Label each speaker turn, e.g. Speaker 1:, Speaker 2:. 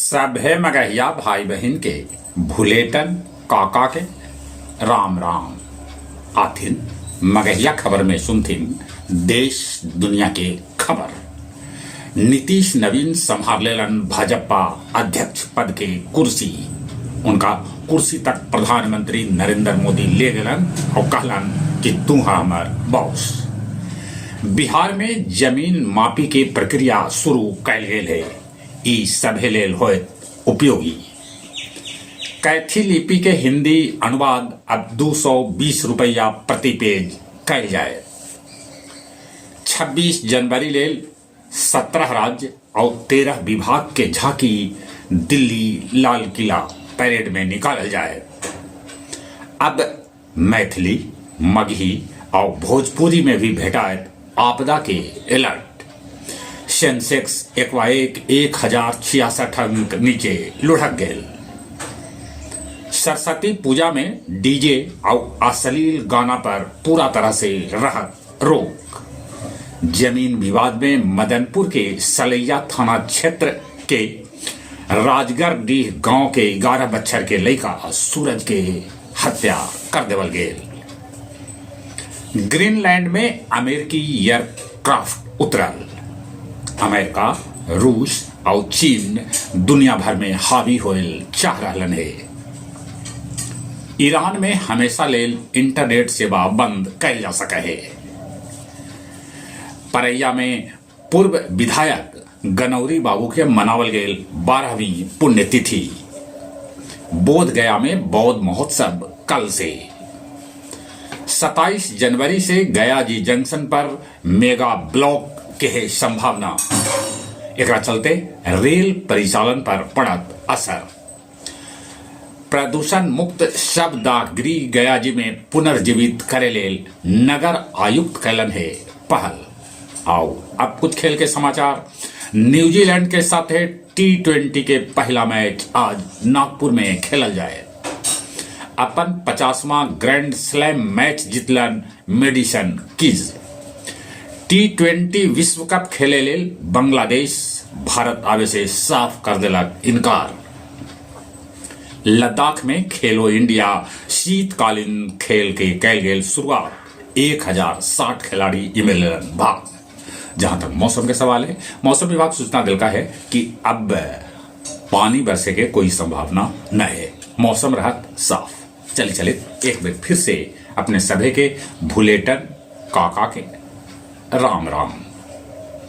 Speaker 1: सभे मगहिया भाई बहन के भुलेटन काका के राम राम आथिन। मगहिया खबर में सुनथिन देश दुनिया के खबर। नीतीश नवीन संभाल लेलन भाजपा अध्यक्ष पद के कुर्सी। उनका कुर्सी तक प्रधानमंत्री नरेंद्र मोदी ले गलन और कहलन कि तू हमार बॉस। बिहार में जमीन मापी के प्रक्रिया शुरू कैल गेल है। ई सभे लेल होयत उपयोगी। कैथी लिपि के हिंदी अनुवाद अब 220 रुपया प्रति पेज कैल जाए। 26 जनवरी लेल 17 राज्य और 13 विभाग के झांकी दिल्ली लाल किला परेड में निकालल जाए। अब मैथिली, मगही और भोजपुरी में भी भेटायत आपदा के अलर्ट। सेंसेक्स एकाएक 1066 अंक नीचे लुढ़क गेल। सरस्वती पूजा में डीजे और अश्लील गाना पर पूरा तरह से रहत रोक। जमीन विवाद में मदनपुर के सलैया थाना क्षेत्र के राजगढ़डीह गांव के 11 बच्चर के लड़का सूरज के हत्या कर देवल गेल। ग्रीनलैंड में अमेरिकी एयरक्राफ्ट उतरल। अमेरिका, रूस और चीन दुनिया भर में हावी होल चाह रहलन है। ईरान में हमेशा लेल इंटरनेट सेवा बंद कैल जा सके है। परैया में पूर्व विधायक गनौरी बाबू के मनावल गेल 12वीं पुण्यतिथि। बोध गया में बौद्ध महोत्सव कल से। 27 जनवरी से गया जी जंक्शन पर मेगा ब्लॉक के संभावना। एकरा चलते रेल परिचालन पर पड़त असर। प्रदूषण मुक्त शवदाहगृह गया जी में पुनर्जीवित करे लेल नगर आयुक्त कैलन है पहल। आओ अब कुछ खेल के समाचार। न्यूजीलैंड के साथ T20 के पहला मैच आज नागपुर में खेलल जाए। अपन 50वां ग्रैंड स्लैम मैच जीतलन मेडिसन कीज। T20 विश्व कप खेले लेल बांग्लादेश भारत आवे से साफ कर दिलक इनकार। लद्दाख में खेलो इंडिया शीतकालीन खेल के कैल गेल शुरुआत। 1060 खिलाड़ी इमे लेलन भाग। जहां तक मौसम के सवाल है, मौसम विभाग सूचना दिलका है कि अब पानी बरसे के कोई संभावना न है। मौसम रहत साफ। चले एक बार फिर से अपने सभे के भुलेटन काका के राम राम।